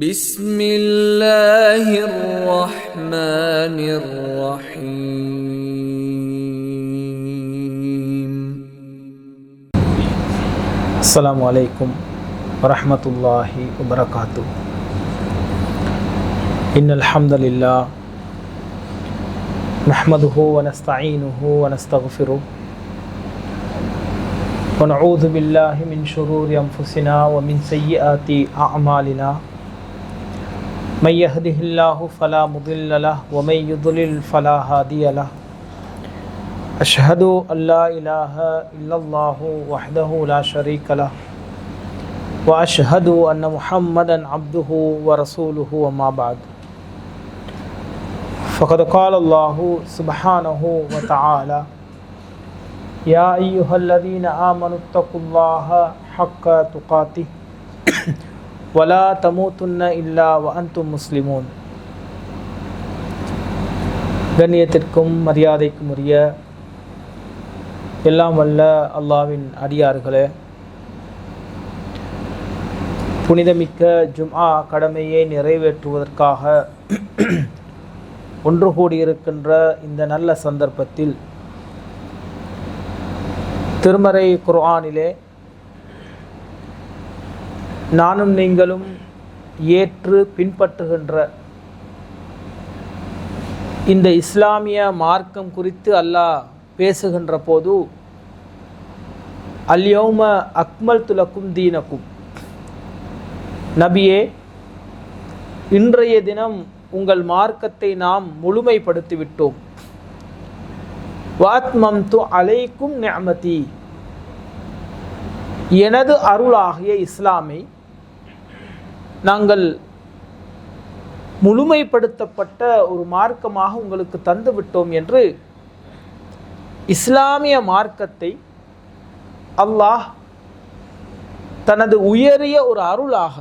بسم الله الرحمن الرحيم. السلام عليكم ورحمة الله وبركاته. إن الحمد لله نحمده ونستعينه ونستغفره ونعوذ بالله من شرور أنفسنا ومن سيئات أعمالنا. من يهده الله فلا مضل له ومن يضلل فلا هادي له. أشهد أن لا إله إلا الله وحده لا شريك له وأشهد أن محمدا عبده ورسوله وما بعد. فقد قال الله سبحانه وتعالى: يا أيها الذين آمنوا اتقوا الله حق تقاته ولا تموتن إلا وأنتم مسلمون. கண்ணியத்திற்கும் மரியாதைக்கும் உரிய எல்லாம் வல்ல அல்லாஹ்வின் அடியார்களே, புனிதமிக்க ஜும்ஆ கடமையை நிறைவேற்றுவதற்காக ஒன்று கூடியிருக்கின்ற இந்த நல்ல சந்தர்ப்பத்தில் திருமறை குர்ஆனிலே நானும் நீங்களும் ஏற்று பின்பற்றுகின்ற இந்த இஸ்லாமிய மார்க்கம் குறித்து அல்லாஹ் பேசுகின்ற போது, அல்யௌம அக்மல்து லக்கும் தீனக்கும், நபியே, இன்றைய தினம் உங்கள் மார்க்கத்தை நாம் முழுமைப்படுத்திவிட்டோம். வஅத்மம்து அலைக்கும் நிஅமதி, எனது அருளாகிய இஸ்லாமை நாங்கள் முழுமைப்படுத்தப்பட்ட ஒரு மார்க்கமாக உங்களுக்கு தந்துவிட்டோம் என்று இஸ்லாமிய மார்க்கத்தை அல்லாஹ் தனது உயரிய ஒரு அருளாக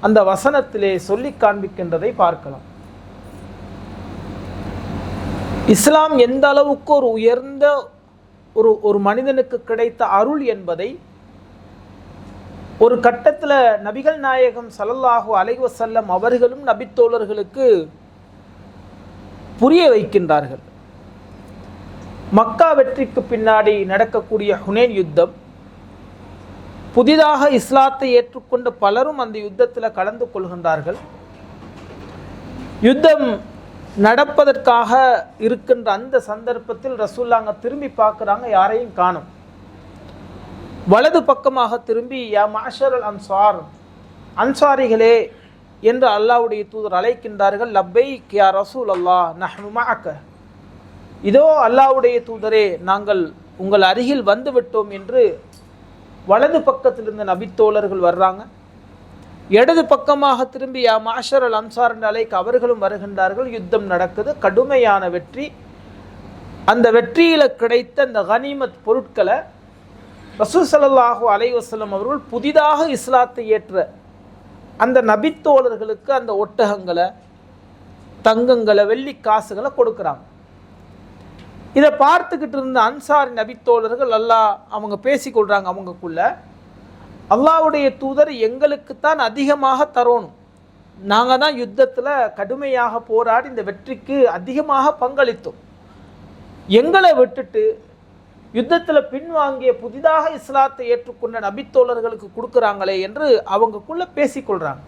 அந்த வசனத்திலே சொல்லி காண்பிக்கின்றதை பார்க்கலாம். இஸ்லாம் எந்த அளவுக்கு ஒரு உயர்ந்த ஒரு மனிதனுக்கு கிடைத்த அருள் என்பதை ஒரு கட்டத்தில் நபிகள் நாயகம் ஸல்லல்லாஹு அலைஹி வஸல்லம் அவர்களும் நபித்தோழர்களுக்கு புரிய வைக்கின்றார்கள். மக்கா வெற்றிக்கு பின்னாடி நடக்கக்கூடிய ஹுனைன் யுத்தம், புதிதாக இஸ்லாத்தை ஏற்றுக்கொண்ட பலரும் அந்த யுத்தத்தில் கலந்து கொள்கின்றார்கள். யுத்தம் நடப்பதற்காக இருக்கின்ற அந்த சந்தர்ப்பத்தில் ரசூலுல்லாஹ் திரும்பி பார்க்குறாங்க, யாரையும் காணும். வலது பக்கமாக திரும்பி, யா மஅஷரல் அன்சார், அன்சாரிகளே என்று அல்லாஹ்வுடைய தூதர் அழைக்கின்றார்கள். லப்பைக் யா ரசூலல்லாஹ் நஹ்னு மஅக, இதோ அல்லாஹ்வுடைய தூதரே, நாங்கள் உங்கள் அருகில் வந்துவிட்டோம் என்று வலது பக்கத்திலிருந்து நபித்தோழர்கள் வர்றாங்க. இடது பக்கமாக திரும்பி, யா மஅஷரல் அன்சார் என்று அழைக்க அவர்களும் வருகின்றார்கள். யுத்தம் நடக்குது, கடுமையான வெற்றி. அந்த வெற்றியில் கிடைத்த அந்த கனிமத் பொருட்களை ரசூல் ஸல்லல்லாஹு அலைஹி வஸல்லம் அவர்கள் புதிதாக இஸ்லாத்தை ஏற்ற அந்த நபித்தோழர்களுக்கு அந்த ஒட்டகங்களை, தங்கங்களை, வெள்ளி காசுகளை கொடுக்குறாங்க. இதை பார்த்துக்கிட்டு இருந்த அன்சாரி நபித்தோழர்கள் அவங்க பேசிக்கொள்கிறாங்க அவங்களுக்குள்ள, அல்லாஹ்வுடைய தூதர் எங்களுக்குத்தான் அதிகமாக தரணும், நாங்கள் தான் யுத்தத்தில் கடுமையாக போராடி இந்த வெற்றிக்கு அதிகமாக பங்களித்தோம், எங்களை விட்டுட்டு யுத்தத்தில் பின்வாங்கிய புதிதாக இஸ்லாத்தை ஏற்றுக்கொண்ட நபித்தோழர்களுக்கு கொடுக்குறாங்களே என்று அவங்களுக்குள்ள பேசிக்கொள்கிறாங்க.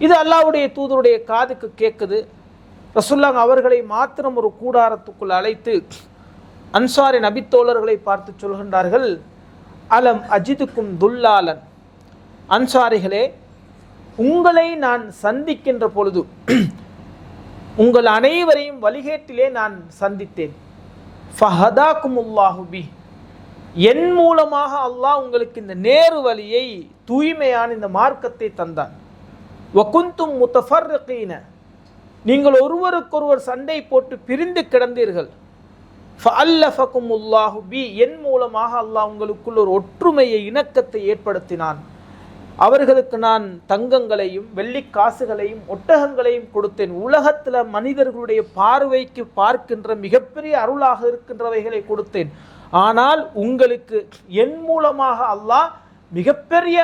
இது அல்லாஹ்வுடைய தூதருடைய காதுக்கு கேட்குது. ரசூலுல்லாஹ் அவர்களை மாத்திரம் ஒரு கூடாரத்துக்குள் அழைத்து அன்சாரி நபித்தோழர்களை பார்த்து சொல்கின்றார்கள், அலம் அஜிதுக்கும் துல்லாலன், அன்சாரிகளே, உங்களை நான் சந்திக்கின்ற பொழுது உங்கள் அனைவரையும் வழிகேட்டிலே நான் சந்தித்தேன். ஃபஹதாக்குமுல்லாஹு பி, என் மூலமாக அல்லாஹ் உங்களுக்கு இந்த நேரு வழியை, தூய்மையான இந்த மார்க்கத்தை தந்தான். வகுந்தும் முத்தஃபர்ரிகீன, நீங்கள் ஒருவருக்கொருவர் சண்டை போட்டு பிரிந்து கிடந்தீர்கள். ஃபஅல்லஃபகுமுல்லாஹு பி, என் மூலமாக அல்லாஹ் உங்களுக்குள் ஒரு ஒற்றுமையை, இணக்கத்தை ஏற்படுத்தினான். அவர்களுக்கு நான் தங்கங்களையும் வெள்ளி காசுகளையும் ஒட்டகங்களையும் கொடுத்தேன். உலகத்தில் மனிதர்களுடைய பார்வைக்கு பார்க்கின்ற மிகப்பெரிய அருளாக இருக்கின்றவைகளை கொடுத்தேன். ஆனால் உங்களுக்கு என் மூலமாக அல்லாஹ் மிகப்பெரிய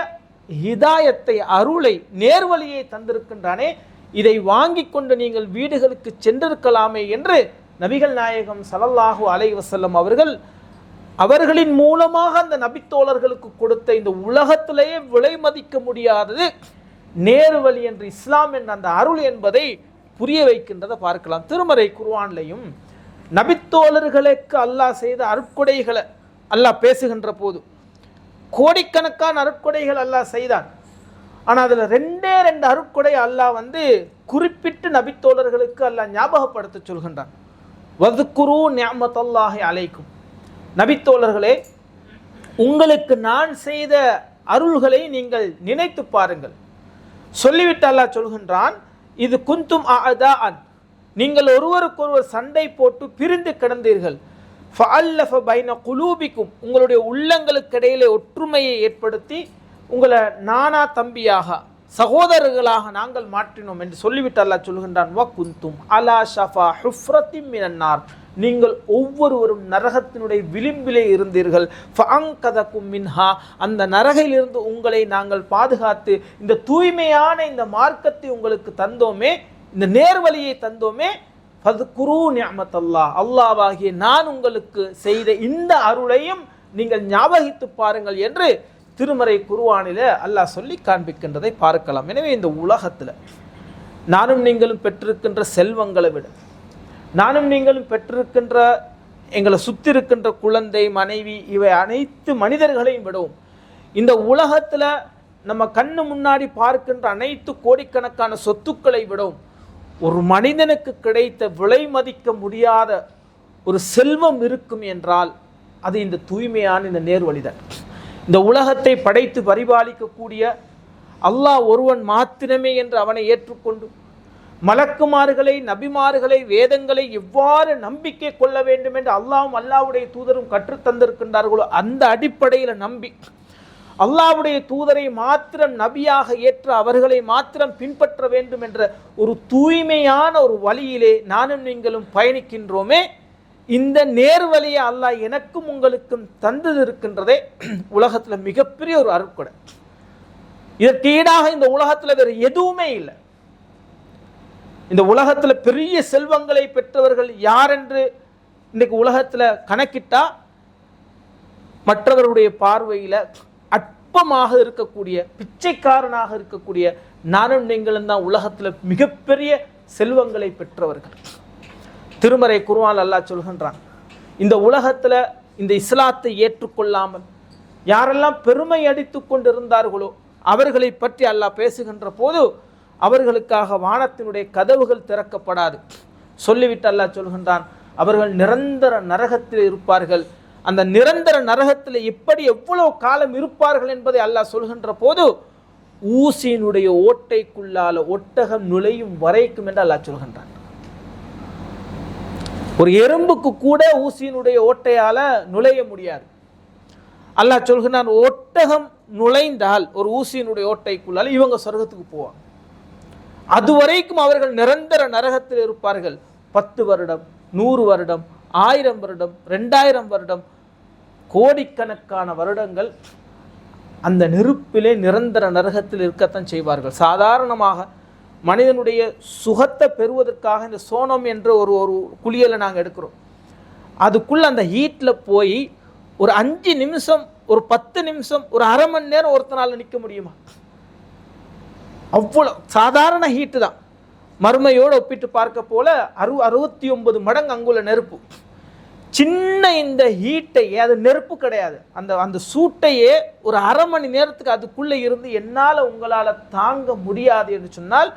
ஹிதாயத்தை, அருளை, நேர்வழியை தந்திருக்கின்றானே, இதை வாங்கி கொண்டு நீங்கள் வீடுகளுக்கு சென்றிருக்கலாமே என்று நபிகள் நாயகம் ஸல்லல்லாஹு அலைஹி வஸல்லம் அவர்களின் மூலமாக அந்த நபித்தோழர்களுக்கு கொடுத்த இந்த உலகத்திலேயே விலை மதிக்க முடியாதது நேர்வழி என்று, இஸ்லாம் என்ற அந்த அருள் என்பதை புரிய வைக்கின்றதை பார்க்கலாம். திருமறை குர்ஆன்லையும் நபித்தோழர்களுக்கு அல்லாஹ் செய்த அருட்கொடைகளை அல்லாஹ் பேசுகின்ற போது கோடிக்கணக்கான அருட்கொடைகள் அல்லாஹ் செய்தான். ஆனால் அதில் ரெண்டே அருட்கொடை அல்லாஹ் குறிப்பிட்டு நபித்தோழர்களுக்கு அல்லாஹ் ஞாபகப்படுத்த சொல்கின்றான். வதுக்குரு நிஅமத்தல்லாஹி அலைக்கும், நபித்தோழர்களே உங்களுக்கு நான் செய்த அருள்களை நீங்கள் நினைத்து பாருங்கள். சொல்லிவிட்டு அல்லாஹ் சொல்கின்றான், இது குந்தும் அஅதாஅன், நீங்கள் ஒருவருக்கொருவர் சண்டை போட்டு பிரிந்து கிடந்தீர்கள். ஃபஅல்லஃப பைன குலூபிக்கும், உங்களுடைய உள்ளங்களுக்கு இடையிலே ஒற்றுமையை ஏற்படுத்தி உங்களை நானா தம்பியாக, சகோதரர்களாக நாங்கள் மாற்றினோம் என்று சொல்லிவிட்டு அல்லாஹ் சொல்கின்றான். வ குந்தும் அலா ஷஃபா ஹுஃப்ரத்தின் மினன்னார், நீங்கள் ஒவ்வொருவரும் நரகத்தினுடைய விளிம்பிலே இருந்தீர்கள். ஃபஅன்கதகும் மின்ஹா, அந்த நரகிலிருந்து உங்களை நாங்கள் பாதுகாத்து இந்த தூய்மையான இந்த மார்க்கத்தை உங்களுக்கு தந்தோமே, இந்த நேர்வழியை தந்தோமே. ஃபதுக்குரு நிஅமத்தல்லாஹ், அல்லாஹ்வாகிய நான் உங்களுக்கு செய்த இந்த அருளையும் நீங்கள் ஞாபகித்து பாருங்கள் என்று திருமறை குர்ஆனில் அல்லாஹ் சொல்லி காண்பிக்கின்றதை பார்க்கலாம். எனவே இந்த உலகத்தில் நானும் நீங்களும் பெற்றிருக்கின்ற செல்வங்களை விட, நானும் நீங்களும் பெற்றிருக்கின்ற எங்களை சுற்றி இருக்கின்ற குழந்தை, மனைவி, இவை அனைத்து மனிதர்களையும் விடவும், இந்த உலகத்தில் நம்ம கண்ணு முன்னாடி பார்க்கின்ற அனைத்து கோடிக்கணக்கான சொத்துக்களை விடவும் ஒரு மனிதனுக்கு கிடைத்த விலை மதிக்க முடியாத ஒரு செல்வம் இருக்கும் என்றால் அது இந்த தூய்மையான இந்த நேர்வழிதான். இந்த உலகத்தை படைத்து பரிபாலிக்கக்கூடிய அல்லாஹ் ஒருவன் மாத்திரமே என்று அவனை ஏற்றுக்கொண்டு மலக்குமார்களை, நபிமார்களை, வேதங்களை எவ்வாறு நம்பிக்கை கொள்ள வேண்டும் என்று அல்லாஹ்வும் அல்லாஹ்வுடைய தூதரும் கற்றுத்தந்திருக்கின்றார்களோ அந்த அடிப்படையில் நம்பி அல்லாஹ்வுடைய தூதரை மாத்திரம் நபியாக ஏற்ற அவர்களை மாத்திரம் பின்பற்ற வேண்டும் என்ற ஒரு தூய்மையான ஒரு வழியிலே நானும் நீங்களும் பயணிக்கின்றோமே, இந்த நேர்வழியை அல்லாஹ் எனக்கும் உங்களுக்கும் தந்தது இருக்கின்றதே உலகத்தில் மிகப்பெரிய ஒரு அருட்கொடை. இதற்கு ஈடாக இந்த உலகத்தில் வேறு எதுவுமே இல்லை. இந்த உலகத்தில் பெரிய செல்வங்களை பெற்றவர்கள் யார் என்று இன்றைக்கு உலகத்தில் கணக்கிட்டா மற்றவர்களுடைய பார்வையில் அற்பமாக இருக்கக்கூடிய, பிச்சைக்காரனாக இருக்கக்கூடிய நானும் நீங்களும் தான் உலகத்தில் மிகப்பெரிய செல்வங்களை பெற்றவர்கள். திருமறை குர்ஆன் அல்லாஹ் சொல்கின்றான், இந்த உலகத்தில் இந்த இஸ்லாத்தை ஏற்றுக்கொள்ளாமல் யாரெல்லாம் பெருமை அடித்து கொண்டிருந்தார்களோ அவர்களை பற்றி அல்லாஹ் பேசுகின்ற போது அவர்களுக்காக வானத்தினுடைய கதவுகள் திறக்கப்படாது. சொல்லிவிட்டு அல்லாஹ் சொல்கின்றான், அவர்கள் நிரந்தர நரகத்தில் இருப்பார்கள். அந்த நிரந்தர நரகத்தில் எப்படி எவ்வளவு காலம் இருப்பார்கள் என்பதை அல்லாஹ் சொல்கின்ற போது ஊசியினுடைய ஓட்டைக்குள்ளால ஒட்டகம் நுழையும் வரைக்கும் என்று அல்லாஹ் சொல்கின்றான். ஒரு எறும்புக்கு கூட ஊசியினுடைய ஓட்டையால நுழைய முடியாது. அல்லாஹ் சொல்கிறான், ஒட்டகம் நுழைந்தால் ஒரு ஊசியினுடைய ஓட்டைக்குள்ளால இவங்க சொர்க்கத்துக்கு போவாங்க. அதுவரைக்கும் அவர்கள் நிரந்தர நரகத்தில் இருப்பார்கள். 10 வருடம், 100 வருடம், 1000 வருடம், 2000 வருடம், கோடிக்கணக்கான வருடங்கள் அந்த நெருப்பிலே நிரந்தர நரகத்தில் இருக்கத்தான் செய்வார்கள். சாதாரணமாக மனிதனுடைய சுகத்தை பெறுவதற்காக இந்த சோனம் என்ற ஒரு குளியலை நாங்கள் எடுக்கிறோம். அதுக்குள்ள அந்த ஹீட்டில் போய் ஒரு 5 நிமிஷம், ஒரு 10 நிமிஷம், ஒரு அரை மணி நேரம் ஒருத்தனால நிற்க முடியுமா? அவ்வளோ சாதாரண ஹீட்டு தான். மறுமையோடு ஒப்பிட்டு பார்க்க போல 69 மடங்கு அங்குள்ள நெருப்பு. சின்ன இந்த ஹீட்டை, அது நெருப்பு கிடையாது, அந்த சூட்டையே ஒரு அரை மணி நேரத்துக்கு அதுக்குள்ளே இருந்து என்னால் உங்களால் தாங்க முடியாது என்று சொன்னால்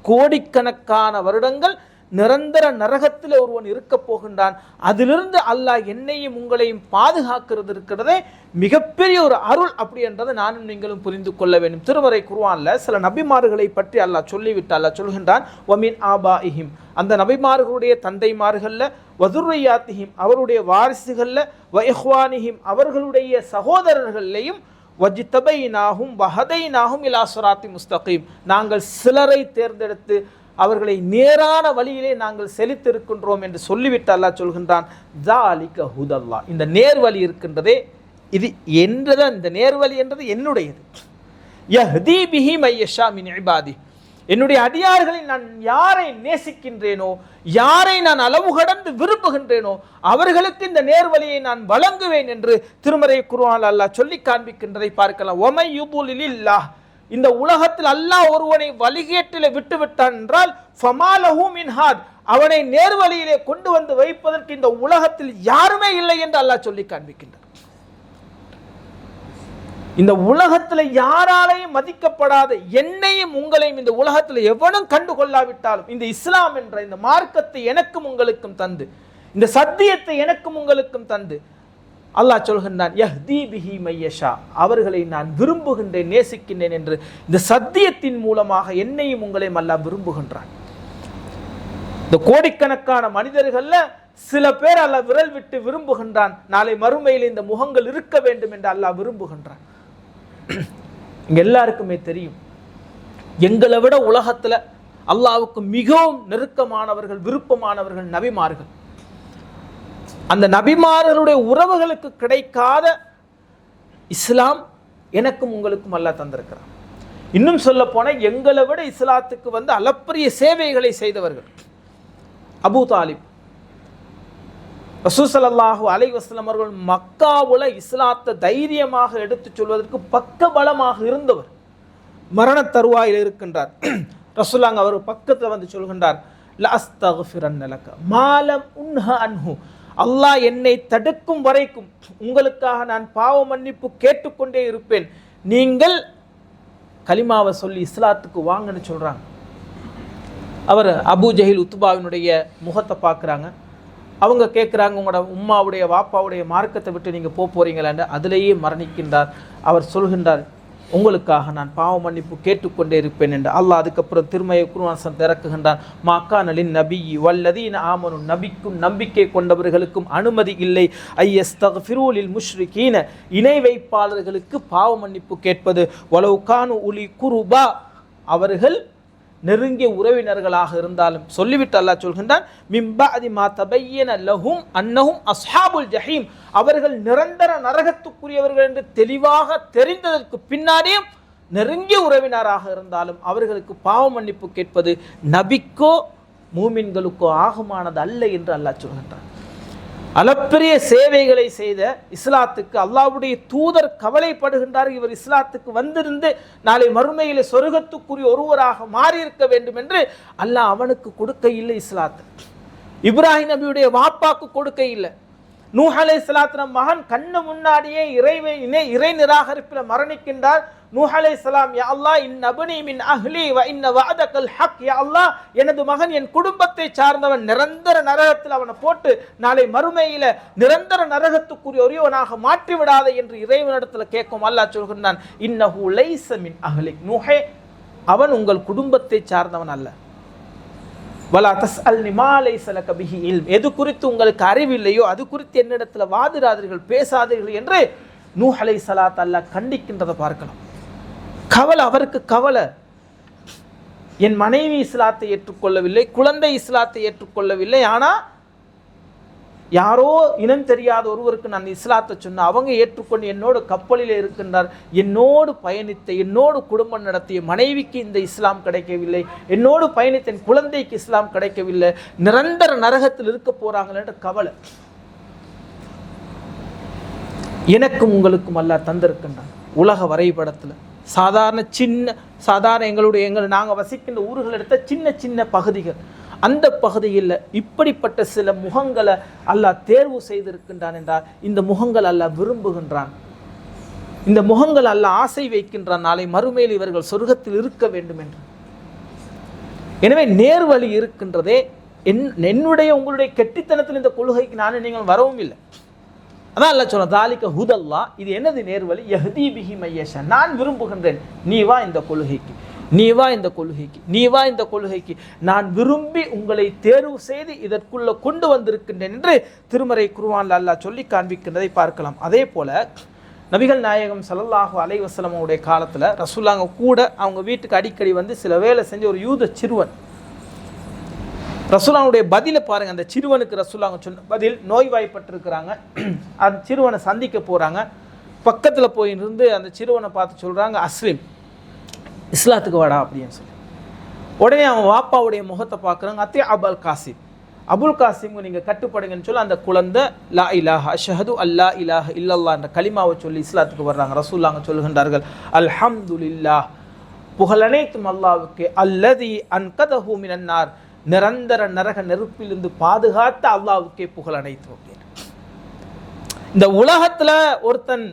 கோடிக்கணக்கான வருடங்கள் நிரந்தர நரகத்தில் ஒருவன் இருக்க போகின்றான். அதிலிருந்து அல்லாஹ் என்னையும் உங்களையும் பாதுகாக்கிறது இருக்கிறதே மிகப்பெரிய ஒரு அருள். அப்படி என்றதை நானும் நீங்களும் புரிந்து கொள்ள வேண்டும். திருமறை குர்ஆன்ல சில நபிமார்களை பற்றி அல்லாஹ் சொல்லிவிட்டு அல்லாஹ் சொல்கின்றான், வமின் ஆபாஇஹிம், அந்த நபிமார்களுடைய தந்தைமார்களில், வதுர்ரியாத்திஹிம், அவருடைய வாரிசுகளில், வ இஹ்வானிஹிம், அவர்களுடைய சகோதரர்களையும், வஜ்தபைனாஹும் வஹதைனாஹும் இலா ஸிராத்தி முஸ்தகீம், நாங்கள் சிலரை தேர்ந்தெடுத்து அவர்களை நேரான வழியிலே நாங்கள் செலுத்திருக்கின்றோம் என்று சொல்லிவிட்டு அல்லாஹ் சொல்கின்றான், ஸாலிக ஹுதல்லாஹ், இந்த நேர்வழி இருக்கின்றதே இது என்றது, இந்த நேர்வழி என்றது என்னுடையது, யஹ்தி பிஹி மையஷா மின் இபாதி. என்னுடைய அடியார்களை நான் யாரை நேசிக்கின்றேனோ, யாரை நான் அளவு கடந்து விரும்புகின்றேனோ அவர்களுக்கு இந்த நேர்வழியை நான் வழங்குவேன் என்று திருமறை குர்ஆனில் அல்லாஹ் சொல்லி காண்பிக்கின்றதை பார்க்கலாம். ஒமை யுதுலில்லாஹ், இந்த உலகத்தில் அல்லாஹ் ஒருவனை வழிகேட்டிலே விட்டுவிட்டான் என்றால் ஃபமாலஹு மின் ஹாத், அவனை நேர்வழியிலே கொண்டு வந்து வைப்பதற்கு இந்த உலகத்தில் யாருமே இல்லை என்று அல்லாஹ் சொல்லி காண்பிக்கின்றார். இந்த உலகத்தில் யாராலையும் மதிக்கப்படாத என்னையும் உங்களையும் இந்த உலகத்தில் எவனும் கண்டு கொள்ளாவிட்டாலும் இந்த இஸ்லாம் என்ற இந்த மார்க்கத்தை எனக்கும் உங்களுக்கும் தந்து, இந்த சத்தியத்தை எனக்கும் உங்களுக்கும் தந்து அல்லாஹ் சொல்கின்றான், யஹ்தி பிஹி மையஷா, அவர்களை நான் விரும்புகின்றேன், நேசிக்கின்றேன் என்று இந்த சத்தியத்தின் மூலமாக என்னையும் உங்களையும் அல்லாஹ் விரும்புகின்றான். இந்த கோடிக்கணக்கான மனிதர்கள்ல சில பேர் அல்லாஹ் விரல் விட்டு விரும்புகின்றான். நாளை மறுமையில் இந்த முகங்கள் இருக்க வேண்டும் என்று அல்லாஹ் விரும்புகின்றான். இங்க எல்லாருக்குமே தெரியும், எங்களை விட உலகத்துல அல்லாஹ்வுக்கு மிகவும் நெருக்கமானவர்கள், விருப்பமானவர்கள் நபிமார்கள். அந்த நபிமார்களுடைய உறவுகளுக்கு கிடைக்காத இஸ்லாம் எனக்கும் உங்களுக்கும் அல்லாஹ் தந்திருக்கிறான். இன்னும் சொல்ல போன எங்களை விட இஸ்லாத்துக்கு அளப்பரிய சேவைகளை செய்தவர்கள் அபூ தாலிப். ரசூல் ஸல்லல்லாஹு அலைஹி வஸல்லம் அவர்கள் மக்காவுல இஸ்லாத்தை தைரியமாக எடுத்துச் சொல்வதற்கு பக்க பலமாக இருந்தவர். மரண தருவாயில் இருக்கின்றார். ரசூலுல்லாஹ் அவர் பக்கத்தில் சொல்கின்றார், லஅஸ்தக்ஃபிரன்ன லக மாலம் உன்ஹ அன்ஹு, அல்லாஹ் என்னை தடுக்கும் வரைக்கும் உங்களுக்காக நான் பாவ மன்னிப்பு கேட்டுக்கொண்டே இருப்பேன், நீங்கள் கலிமாவை சொல்லி இஸ்லாத்துக்கு வாங்கன்னு சொல்றாங்க. அவர் அபூ ஜஹில் உத்பாவினுடைய முகத்தை பார்க்குறாங்க. அவங்க கேட்குறாங்க, உங்களோட உம்மாவுடைய வாப்பாவுடைய மார்க்கத்தை விட்டு நீங்கள் போறீங்களான்னு. அதிலேயே மரணிக்கின்றார். அவர் சொல்கின்றார், உங்களுக்காக நான் பாவ மன்னிப்பு கேட்டுக்கொண்டே இருப்பேன் என்று. அல்லாஹ் அதுக்கப்புறம் திருமய குர்ஆன் திறக்குகின்றான், மாக்கானலின் நபி வல்லதீன ஆமனு, நபிக்கும் நம்பிக்கை கொண்டவர்களுக்கும் அனுமதி இல்லை ஐயஸ்தக்ஃபிரு லில் முஷ்ரிகீன, இணை வைப்பாளர்களுக்கு பாவ மன்னிப்பு கேட்பது. வலவ் கானு உலி குருபா, அவர்கள் நெருங்கிய உறவினர்களாக இருந்தாலும். சொல்லிவிட்டு அல்லாஹ் சொல்கின்றான், மின் பஅதி மா தபய்யன லஹும் அன்னஹும் அஸ்ஹாபுல் ஜஹீம், அவர்கள் நிரந்தர நரகத்துக்குரியவர்கள் என்று தெளிவாக தெரிந்ததற்கு பின்னாடியும் நெருங்கிய உறவினராக இருந்தாலும் அவர்களுக்கு பாவ மன்னிப்பு கேட்பது நபிக்கோ மூமின்களுக்கோ ஆகுமானது அல்ல என்று அல்லாஹ் சொல்கின்றான். அளப்பெரிய சேவைகளை செய்த இஸ்லாத்துக்கு அல்லாஹ்வுடைய தூதர் கவலைப்படுகின்றார். இவர் இஸ்லாத்துக்கு வந்திருந்து நாளை மறுமையிலே சொர்க்கத்துக்குரிய ஒருவராக மாறியிருக்க வேண்டும் என்று அல்லாஹ் அவனுக்கு கொடுக்க இல்லை. இஸ்லாத்து இப்ராஹிம் நபியுடைய வாப்பாக்கு கொடுக்க இல்லை. நூஹ் அலைஹிஸ்ஸலாம் மகன் கண்ணு முன்னாடியே இறை நிராகரிப்பில் மரணிக்கின்றார். நூஹ் அலைஹிஸ்ஸலாம், யா அல்லாஹ் இன்னப்னி மின் அஹ்லி வ இன்ன வஅதகல் ஹக், யா அல்லாஹ் எனது மகன் என் குடும்பத்தை சார்ந்தவன், நிரந்தர நரகத்தில் அவனை போட்டு நாளை மறுமையில நிரந்தர நரகத்துக்குரிய ஒருவனாக மாற்றி விடாதே என்று இறைவனிடத்தில் கேட்கும். அல்லாஹ் சொல்கிறான், இன்னஹு லைஸ மின் அஹ்லிக், நூஹே அவன் உங்கள் குடும்பத்தை சார்ந்தவன் அல்ல. வலா தஸ்அல்னி மா லைஸ லக பிஹி இல்ம், எது குறித்து உங்களுக்கு அறிவில்லையோ அது குறித்து என்னிடத்தில் வாதிடாதீர்கள், பேசாதீர்கள் என்று நூஹ் அலைஹிஸ்ஸலாத் அல்லாஹ் கண்டிக்கின்றதை பார்க்கலாம். கவலை, அவருக்கு கவலை. என் மனைவி இஸ்லாத்தை ஏற்றுக்கொள்ளவில்லை, குழந்தை இஸ்லாத்தை ஏற்றுக்கொள்ளவில்லை, ஆனால் யாரோ இனம் தெரியாத ஒருவருக்கு நான் இஸ்லாத்தை சொன்ன அவங்க ஏற்றுக்கொண்டு என்னோடு கப்பலில் இருக்கின்றார். என்னோடு பயணித்த, என்னோடு குடும்பம் நடத்திய மனைவிக்கு இந்த இஸ்லாம் கிடைக்கவில்லை, என்னோடு பயணித்த என் குழந்தைக்கு இஸ்லாம் கிடைக்கவில்லை, நிரந்தர நரகத்தில் இருக்க போறாங்களே என்ற கவலை எனக்கும் உங்களுக்கும் அல்லாஹ் தந்திருக்கின்றான். உலக வரைபடத்தில் சாதாரண நாங்கள் வசிக்கின்ற ஊர்கள் எடுத்த சின்ன சின்ன பகுதிகள், அந்த பகுதியில் இப்படிப்பட்ட சில முகங்களை அல்லாஹ் தேர்வு செய்திருக்கின்றான் என்றால் இந்த முகங்கள் அல்லாஹ் விரும்புகின்றான், இந்த முகங்கள் அல்லாஹ் ஆசை வைக்கின்றான், நாளை மறுமையில் இவர்கள் சொர்க்கத்தில் இருக்க வேண்டும் என்று. எனவே நேர்வழி இருக்கின்றதே. என்னுடைய உங்களுடைய கெட்டித்தனத்தில் இந்த கொள்கைக்கு நானும் நீங்கள் வரவும் இல்லை. அதான் அல்லாஹ் சொல்ல, தாலிக ஹுதல்லா, இது என்னது நேர்வழி, யஹ்தி பிஹி மையஷா, நான் விரும்புகின்றேன், நீ வா இந்த கொள்கைக்கு, நீ வா இந்த கொள்கைக்கு, நீ வா இந்த கொள்கைக்கு, நான் விரும்பி உங்களை தேர்வு செய்து இதற்குள்ள கொண்டு வந்திருக்கின்றேன் என்று திருமறை குர்ஆனில் அல்லாஹ் சொல்லி காண்பிக்கின்றதை பார்க்கலாம். அதே போல நபிகள் நாயகம் ஸல்லல்லாஹு அலைஹி வஸல்லம் உடைய காலத்தில் ரசூலுல்லாஹ் கூட அவங்க வீட்டுக்கு அடிக்கடி சில வேலை செஞ்ச ஒரு யூத சிறுவன், ரசூலுல்லாஹ்வுடைய பதிலை பாருங்க. அந்த சிறுவனுக்கு ரசூலுல்லாஹ் சொன்ன பதில், நோய்வாய்ப்பட்டிருக்கிறாங்க, அந்த சிறுவனை சந்திக்க போறாங்க. பக்கத்தில் போயிருந்து அந்த சிறுவனை பார்த்து சொல்றாங்க, அஸ்லிம், இஸ்லாத்துக்கு வாடா அப்படின்னு சொல்லி. உடனே அவன் வாப்பாவுடைய முகத்தை பார்க்குறாங்க. அபுல் காசிம் நீங்கள் கட்டுப்படுங்கன்னு சொல்லி அந்த குழந்தை லா இலாஹ அஷ்ஹது அல்லா இலாஹ இல்லல்லா என்ற கலிமாவை சொல்லி இஸ்லாத்துக்கு வர்றாங்க. ரசூலுல்லாஹ் சொல்கின்றார்கள், அல்ஹம்துலில்லாஹ், புகழனைத்தும் அல்லாஹ்வுக்கு, அல்லதி அன்கதஹு மினன்னார், நிரந்தர நரக நெருப்பிலிருந்து பாதுகாத்த அல்லாஹ்வுக்கே புகழ் அனைத்தும். இந்த உலகத்துல ஒருத்தன்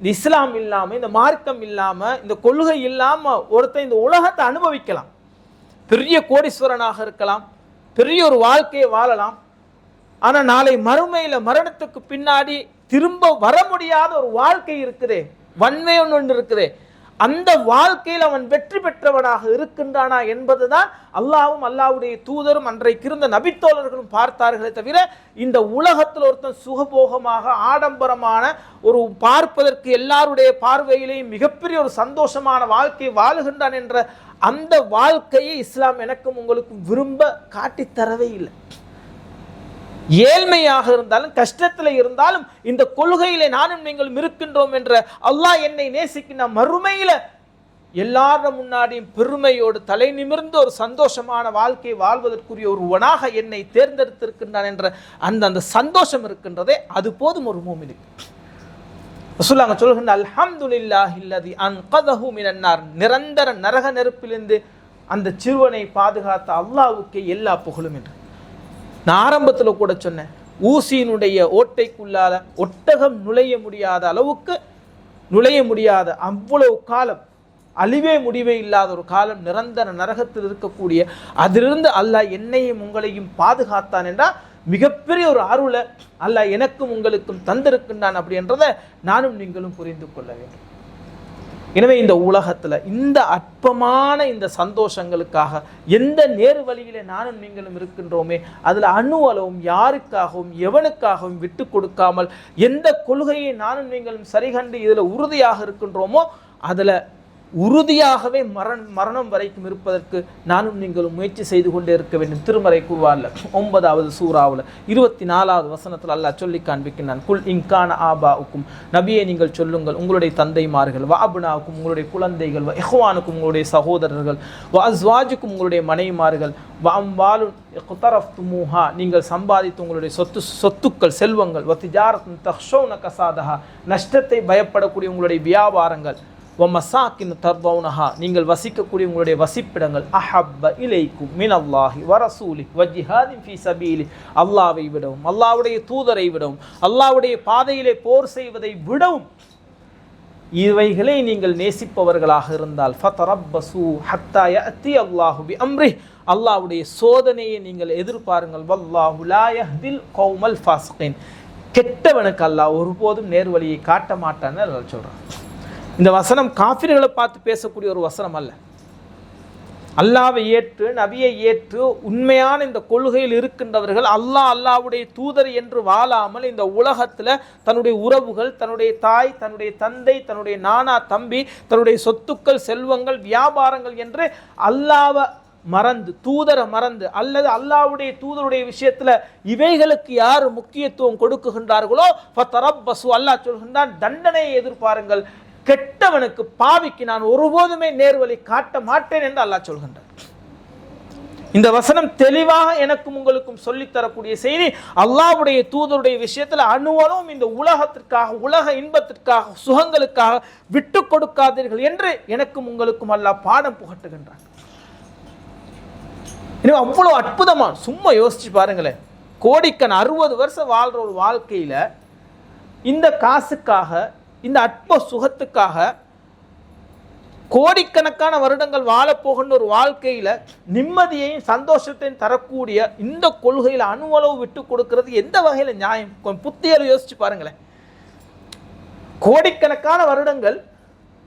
இஸ்லாம் இல்லாம, இந்த மார்க்கம் இல்லாம, இந்த கொள்கை இல்லாம ஒருத்தன் இந்த உலகத்தை அனுபவிக்கலாம். பெரிய கோடீஸ்வரனாக இருக்கலாம், பெரிய ஒரு வாழ்க்கையை வாழலாம். ஆனா நாளை மறுமையில மரணத்துக்கு பின்னாடி திரும்ப வர முடியாத ஒரு வாழ்க்கை இருக்குதே, வன்மை ஒன்று இருக்குதே, அந்த வாழ்க்கையில் அவன் வெற்றி பெற்றவனாக இருக்கின்றானா என்பதுதான் அல்லாஹ்வும் அல்லாஹ்வுடைய தூதரும் அன்றைக்கு இருந்த நபித்தோழர்களும் பார்த்தார்களே தவிர, இந்த உலகத்தில் ஒருத்தன் சுகபோகமாக ஆடம்பரமான ஒரு பார்ப்பதற்கு எல்லாருடைய பார்வையிலேயும் மிகப்பெரிய ஒரு சந்தோஷமான வாழ்க்கையை வாழுகின்றான் என்ற அந்த வாழ்க்கையை இஸ்லாம் எனக்கும் உங்களுக்கும் விரும்ப காட்டித்தரவே இல்லை. ஏழ்மையாக இருந்தாலும் கஷ்டத்தில் இருந்தாலும் இந்த கொள்கையிலே நானும் நீங்களும் இருக்கின்றோம் என்ற அல்லாஹ் என்னை நேசிக்கின்ற மறுமையில எல்லாரும் முன்னாடியும் பெருமையோடு தலை நிமிர்ந்து ஒரு சந்தோஷமான வாழ்க்கையை வாழ்வதற்குரிய ஒருவனாக என்னை தேர்ந்தெடுத்திருக்கின்றான் என்ற அந்த சந்தோஷம் இருக்கின்றதே, அது போதும் ஒரு மூமினுக்கு. ரசூலுல்லாஹ் சொல்கின்ற அல்ஹம்துலில்லாஹில்லதி அன்கதஹு மினன்னார், நிரந்தர நரக நெருப்பிலிருந்து அந்த சிறுவனை பாதுகாத்த அல்லாஹ்வுக்கே எல்லா புகழும் என்று. நான் ஆரம்பத்தில் கூட சொன்னேன், ஊசியினுடைய ஓட்டைக்குள்ளாத ஒட்டகம் நுழைய முடியாத அளவுக்கு நுழைய முடியாத அவ்வளவு காலம், அழிவே முடிவே இல்லாத ஒரு காலம் நிரந்தர நரகத்தில் இருக்கக்கூடிய அதிலிருந்து அல்லாஹ் என்னையும் உங்களையும் பாதுகாத்தான் என்றால் மிகப்பெரிய ஒரு அருளை அல்லாஹ் எனக்கும் உங்களுக்கும் தந்திருக்கின்றான் அப்படின்றத நானும் நீங்களும் புரிந்து கொள்ள வேண்டும். எனவே இந்த உலகத்துல இந்த அற்பமான இந்த சந்தோஷங்களுக்காக எந்த நேரு வழியிலே நானும் நீங்களும் இருக்கின்றோமே, அதுல அளவும் யாருக்காகவும் எவனுக்காகவும் விட்டு கொடுக்காமல் எந்த கொள்கையை நானும் நீங்களும் சரிகண்டு இதுல உறுதியாக இருக்கின்றோமோ அதுல உறுதியாகவே மரணம் வரைக்கும் இருப்பதற்கு நானும் நீங்களும் முயற்சி செய்து கொண்டே இருக்க வேண்டும். திருமறை குர்ஆன்ல 9வது சூராவில் 24வது வசனத்தில் அல்லாஹ் சொல்லி காண்பிக்கின்றான், குல் இன்கான ஆபாவுக்கும், நபியை நீங்கள் சொல்லுங்கள், உங்களுடைய தந்தைமார்கள், வ அப்னாவுக்கும் உங்களுடைய குழந்தைகள், வ இஹ்வானுக்கும் உங்களுடைய சகோதரர்கள், வ அஸ்வாஜுக்கும் உங்களுடைய மனைவிமார்கள், வ அம்வாலுன் இக்தரஃப்துமூஹா நீங்கள் சம்பாதித்து உங்களுடைய சொத்துக்கள் செல்வங்கள், வ திஜாரத்துன் தக்ஷௌன கசாதஹா நஷ்டத்தை பயப்படக்கூடிய உங்களுடைய வியாபாரங்கள், வமசாக்கின் தர்பவுனஹா நீங்கள் வசிக்கக்கூடிய உங்களுடைய வசிப்பிடங்கள், அஹப்ப இலைக்கும் மினல்லாஹி வரசூலி வஜிஹாதின் ஃபீ சபீலி அல்லாஹ்வை விடவும் அல்லாஹ்வுடைய தூதரை விடவும் அல்லாஹ்வுடைய பாதையிலே போர் செய்வதை விடவும் இவைகளை நீங்கள் நேசிப்பவர்களாக இருந்தால் ஃபதரப்பசு ஹத்தா யஅதி அல்லாஹு பிஅம்ரிஹ் அல்லாஹ்வுடைய சோதனையை நீங்கள் எதிர்பாருங்கள். வல்லாஹு லா யஹ்தில் கௌமல் ஃபாஸிகீன் கெட்டவனுக்கு அல்லாஹ் ஒருபோதும் நேர்வழியை காட்ட மாட்டான்னு அல்லாஹ் சொல்றான். இந்த வசனம் காஃபிர்களை பார்த்து பேசக்கூடிய ஒரு வசனம் அல்ல. அல்லாவை ஏற்று நபியை ஏற்று உண்மையான இந்த கொள்கையில் இருக்கின்றவர்கள் அல்லாஹ்வுடைய தூதர் என்று வாழாமல் இந்த உலகத்தில் தன்னுடைய உறவுகள், தன்னுடைய தாய், தன்னுடைய தந்தை, தன்னுடைய நானா தம்பி, தன்னுடைய சொத்துக்கள் செல்வங்கள் வியாபாரங்கள் என்று அல்லாஹ்வை மறந்து தூதரை மறந்து அல்லது அல்லாஹ்வுடைய தூதருடைய விஷயத்துல இவைகளுக்கு யார் முக்கியத்துவம் கொடுக்குகின்றார்களோ ஃபதரப்பசு அல்லாஹ் சொல்கின்றான், தண்டனையை எதிர்பாருங்கள், கெட்டவனுக்கு பாவிக்கு நான் ஒருபோதுமே நேர்வழி காட்ட மாட்டேன் என்று அல்லாஹ் சொல்கின்றார். இந்த வசனம் தெளிவாக எனக்கும் உங்களுக்கும் சொல்லித்தரக்கூடிய செய்தி. அல்லாஹ்வுடைய தூதருடைய விஷயத்துல அணுவலும் இந்த உலகத்திற்காக, உலக இன்பத்திற்காக, சுகங்களுக்காக விட்டு கொடுக்காதீர்கள் என்று எனக்கும் உங்களுக்கும் அல்லாஹ் பாடம் புகட்டுகின்றார். எனவே அவ்வளவு அற்புதமா, சும்மா யோசிச்சு பாருங்களேன், கோடிக்கண் 60 வருஷம் வாழ்ற ஒரு வாழ்க்கையில இந்த காசுக்காக, இந்த அற்ப சுகத்துக்காக கோடிக்கணக்கான வருடங்கள் வாழப்போகின்ற ஒரு வாழ்க்கையில நிம்மதியையும் சந்தோஷத்தையும் தரக்கூடிய இந்த கொள்கையில் அணுவளவு விட்டு கொடுக்கிறது எந்த வகையில நியாயம்? கொஞ்சம் புத்தியால யோசிச்சு பாருங்களேன். கோடிக்கணக்கான வருடங்கள்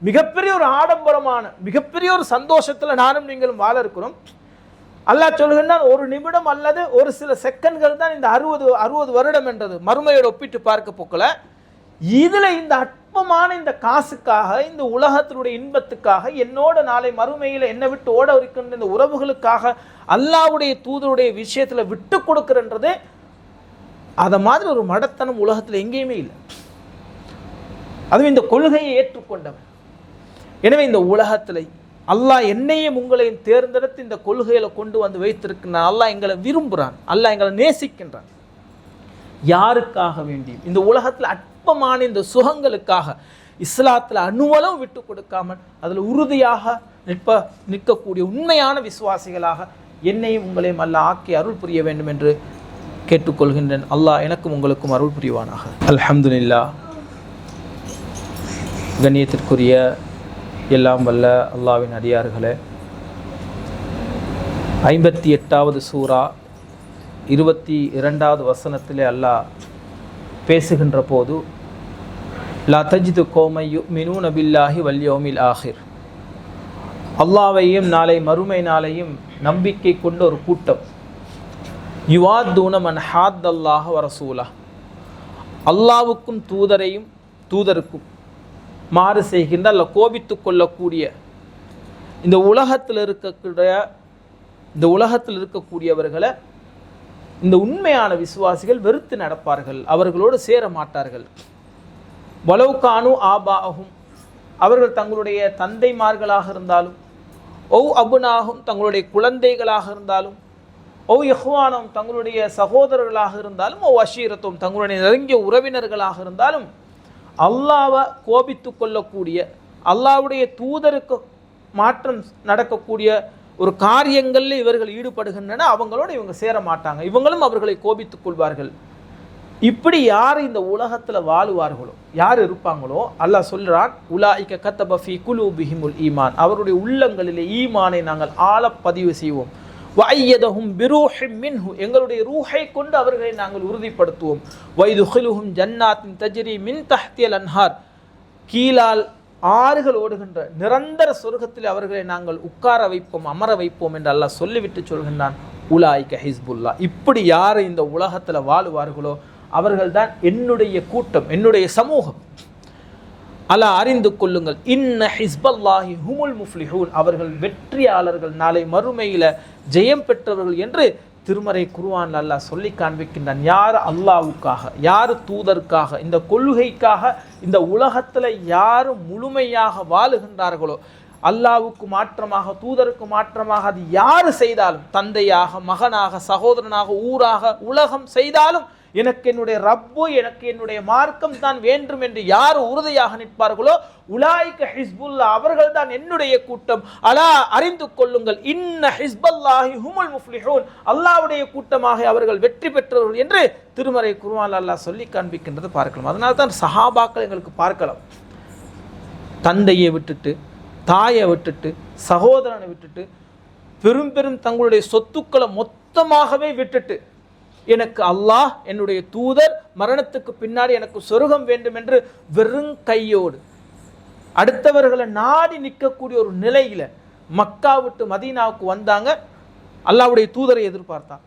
மிகப்பெரிய ஒரு ஆடம்பரமான மிகப்பெரிய ஒரு சந்தோஷத்துல நானும் நீங்களும் வாழ இருக்கிறோம். அல்லாஹ் சொல்கின்றான், ஒரு நிமிடம் அல்லது ஒரு சில செகண்ட்கள் தான் இந்த 60 வருடம் என்றது மறுமையோடு ஒப்பிட்டு பார்க்க போக்கல. இதுல இந்த அற்பமான இந்த காசுக்காக, இந்த உலகத்தினுடைய இன்பத்துக்காக, என்னோட நாளை மறுமையில என்னை விட்டு ஓட இருக்கின்ற இந்த உறவுகளுக்காக அல்லாஹ்வுடைய தூதருடைய விஷயத்துல விட்டு கொடுக்கிறன்றது அத மாதிரி ஒரு மடத்தனம் உலகத்துல எங்கேயுமே இல்லை. அதுவும் இந்த கொள்கையை ஏற்றுக்கொண்டவன். எனவே இந்த உலகத்துல அல்லாஹ் என்னையும் உங்களையும் தேர்ந்தெடுத்து இந்த கொள்கையில கொண்டு வந்து வைத்திருக்கிறான். அல்லாஹ் எங்களை விரும்புகிறான், அல்லாஹ் எங்களை நேசிக்கின்றான். யாருக்காக வேண்டியும் இந்த உலகத்தில் அற்பமான இந்த சுகங்களுக்காக இஸ்லாத்தில் அணுவலும் விட்டு கொடுக்காமல் அதில் உறுதியாக நிற்கக்கூடிய உண்மையான விசுவாசிகளாக என்னையும் உங்களையும் அல்லாஹ் ஆக்கி அருள் புரிய வேண்டும் என்று கேட்டுக்கொள்கின்றேன். அல்லாஹ் எனக்கும் உங்களுக்கும் அருள் புரிவானாக. அல்ஹம்துலில்லாஹ். கண்ணியத்திற்குரிய எல்லாம் வல்ல அல்லாஹ்வின் அடியார்களே, 58வது சூரா 22வது வசனத்திலே அல்லாஹ் பேசுகின்ற போது, லா தஜிது கௌமை யுமினூன பில்லாஹி வல் யௌமில் ஆஹிர், அல்லாஹ்வையும் நாளை மறுமை நாளையும் நம்பிக்கை கொண்ட ஒரு கூட்டம், யுவாத்தூன மன் ஹாத்தல்லாஹ வ ரசூலஹ், அல்லாஹ்வுக்கும் தூதருக்கும் மாறு செய்கின்ற அல்ல கோபித்து கொள்ளக்கூடிய இந்த உலகத்தில் இருக்கக்கூடியவர்களை இந்த உண்மையான விசுவாசிகள் வெறுத்து நடப்பார்கள், அவர்களோடு சேர மாட்டார்கள். வலவுகானு ஆபாகும், அவர்கள் தங்களுடைய தந்தைமார்களாக இருந்தாலும், அபுனாகும் தங்களுடைய குழந்தைகளாக இருந்தாலும், இஹ்வானும் தங்களுடைய சகோதரர்களாக இருந்தாலும், அஷீரத்தும் தங்களுடைய நெருங்கிய உறவினர்களாக இருந்தாலும், அல்லாஹ்வை கோபித்து கொள்ளக்கூடிய அல்லாஹ்வுடைய தூதருக்கு மாற்றம் நடக்கக்கூடிய ஒரு காரியங்களில் இவர்கள் ஈடுபடுகின்றன, அவங்களோட இவங்க சேர மாட்டாங்க, இவங்களும் அவர்களை கோபித்துக் கொள்வார்கள். இப்படி யார் இந்த உலகத்தில் வாழுவார்களோ, யார் இருப்பாங்களோ, அல்லாஹ் சொல்றான், உலாயிக கத்தப ஃபீ குலூபிஹிமுல் ஈமான், அவருடைய உள்ளங்களிலே ஈமானை நாங்கள் ஆழப்பதிவு செய்வோம். வஅய்யதஹும் பிரூஹிம் மின்ஹு, எங்களுடைய ரூஹை கொண்டு அவர்களை நாங்கள் உறுதிப்படுத்துவோம். வைதுகிலுஹும் ஜன்னாத்தின் தஜ்ரி மின் தஹ்தியல் அன்ஹார், கீழால் ஆறுகள் ஓடுகின்ற நிரந்தர சொர்க்கத்தில் அவர்களை நாங்கள் உட்கார வைப்போம், அமர வைப்போம் என்று அல்லாஹ் சொல்லிவிட்டு சொல்கின்றான், உலாயிக ஹிஸ்புல்லா. இப்படி யார் இந்த உலகத்தில் வாழுவார்களோ அவர்கள்தான் என்னுடைய கூட்டம், என்னுடைய சமூகம். அல்லாஹ் அறிந்து கொள்ளுங்கள், இன்ன ஹிஸ்பல்லாஹி ஹுமுல் முஃப்லிஹூன், அவர்கள் வெற்றியாளர்கள், நாளை மறுமையில ஜெயம் பெற்றவர்கள் என்று திருமறை குர்ஆன்ல அல்லாஹ் சொல்லி காண்பிக்கின்றான். யார் அல்லாஹ்வுக்காக, யார் தூதருக்காக, இந்த கொள்கைக்காக இந்த உலகத்தில் யார் முழுமையாக வாழுகின்றார்களோ, அல்லாஹ்வுக்கு மாற்றமாக தூதருக்கு மாற்றமாக அது யார் செய்தாலும், தந்தையாக மகனாக சகோதரனாக ஊராக உலகம் செய்தாலும், எனக்கு என்னுடைய ரப்பு, எனக்கு என்னுடைய மார்க்கம் தான் வேண்டும் என்று யார் உறுதியாக நிற்பார்களோ, உலாயிக ஹிஸ்புல்லா, அவர்கள் தான் என்னுடைய கூட்டம். அலா அறிந்து கொள்ளுங்கள், இன்ன ஹிஸ்பல்லாஹி ஹுமுல் முஃப்லிஹூன், அல்லாஹ்வுடைய கூட்டமாக அவர்கள் வெற்றி பெற்றவர்கள் என்று திருமறை குர்ஆன்ல அல்லாஹ் சொல்லி காண்பிக்கின்றது பார்க்கலாம். அதனால தான் சஹாபாக்கள் எங்களுக்கு பார்க்கலாம், தந்தையை விட்டுட்டு, தாயை விட்டுட்டு, சகோதரனை விட்டுட்டு, பெரும் தங்களுடைய சொத்துக்களை மொத்தமாகவே விட்டுட்டு, எனக்கு அல்லாஹ் என்னுடைய தூதர் மரணத்துக்கு பின்னாடி எனக்கு சொர்க்கம் வேண்டும் என்று வெறும் கையோடு அடுத்தவர்களை நாடி நிற்கக்கூடிய ஒரு நிலையில மக்கா விட்டு மதீனாவுக்கு வந்தாங்க. அல்லாஹ்வுடைய தூதரை எதிர்பார்த்தாங்க.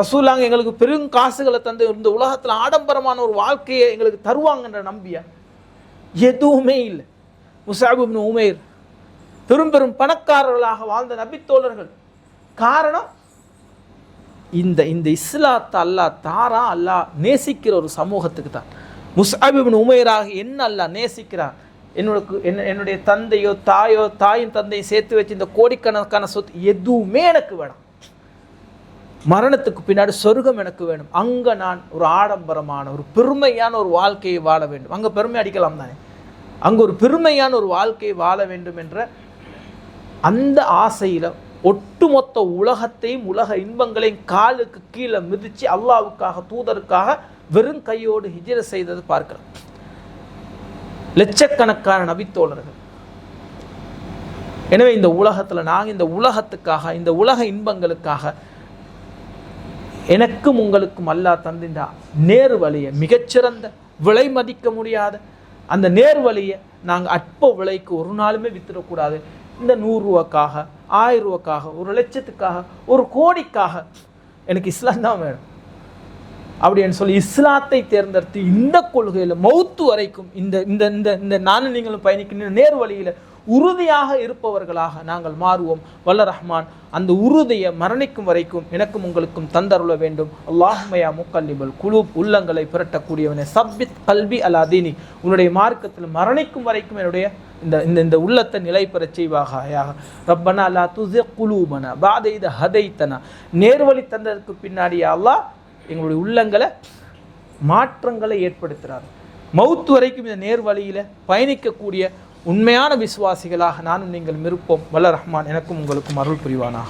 ரசூலுல்லாஹ் எங்களுக்கு பெரும் காசுகளை தந்து இந்த உலகத்தில் ஆடம்பரமான ஒரு வாழ்க்கையை எங்களுக்கு தருவாங்கன்ற நம்பியா எதுவுமே இல்லை. முஸஅப் இப்னு உமைர் பெரும் பணக்காரர்களாக வாழ்ந்த நபித்தோழர்கள். காரணம், இந்த இஸ்லாத்தை அல்லாஹ் தாரா, அல்லாஹ் நேசிக்கிற ஒரு சமூகத்துக்கு தான். முஸஅப் இப்னு உமைராக என்ன அல்லாஹ் நேசிக்கிறார், என்னுடைய தந்தையோ தாயோ தாயின் தந்தையும் சேர்த்து வச்சு இந்த கோடிக்கணக்கான சொத்து எதுவுமே எனக்கு வேணாம், மரணத்துக்கு பின்னாடி சொர்க்கம் எனக்கு வேணும், அங்கே நான் ஒரு ஆடம்பரமான ஒரு பெருமையான ஒரு வாழ்க்கையை வாழ வேண்டும், அங்கே பெருமை அடிக்கலாம் தானே, அங்கே ஒரு பெருமையான ஒரு வாழ்க்கையை வாழ வேண்டும் என்ற அந்த ஆசையில் ஒட்டுமொத்த உலகத்தையும் உலக இன்பங்களையும் காலுக்கு கீழே மிதித்து அல்லாஹ்வுக்காக தூதருக்காக வெறும் கையோடு ஹிஜ்ர செய்தது பார்க்கிறோம். லட்சக்கணக்கான நபித்தோழர்கள். எனவே இந்த உலகத்தில் நாங்கள் இந்த உலகத்துக்காக, இந்த உலக இன்பங்களுக்காக எனக்கும் உங்களுக்கும் அல்லாஹ் தந்திருந்த நேர் வழியை, மிகச்சிறந்த விலை மதிக்க முடியாத அந்த நேர் வழியை நாங்கள் அற்ப விலைக்கு ஒரு நாளுமே வித்துடக்கூடாது. இந்த 100 ரூபாய்க்காக, 1000 ரூபாய்க்காக, 1 லட்சத்துக்காக, 1 கோடிக்காக எனக்கு இஸ்லாம் தான் வேணும் அப்படின்னு சொல்லி இஸ்லாத்தை தேர்ந்தெடுத்து இந்த கொள்கையில் மௌத்து வரைக்கும் இந்த நானும் நீங்களும் பயணிக்கின்ற நேர் வழியில் உறுதியாக இருப்பவர்களாக நாங்கள் மாறுவோம். வல்ல ரஹ்மான் அந்த உறுதியை மரணிக்கும் வரைக்கும் எனக்கும் உங்களுக்கும் தந்தருள வேண்டும். அல்லாஹும்ம யா முகல்லிபல் குலூப், உள்ளங்களை புரட்டக்கூடியவனே, சப்பித் கல்பி அலா தீனி, உன்னுடைய மார்க்கத்தில் மரணிக்கும் வரைக்கும் என்னுடைய இந்த உள்ளத்தை நிலை பெறச் செய்வாயாக. ரப்பனா லா துஸிக் குலூபனா பஅத இத ஹதைத்தனா, நேர்வழி தந்ததற்கு பின்னாடி அல்லாஹ் எங்களுடைய உள்ளங்களை மாற்றங்களை ஏற்படுத்துகிறார். மௌத் வரைக்கும் இந்த நேர்வழியில் பயணிக்கக்கூடிய உண்மையான விசுவாசிகளாக நானும் நீங்கள் இருப்போம். வல்ல ரஹ்மான் எனக்கும் உங்களுக்கும் அருள் புரிவானா.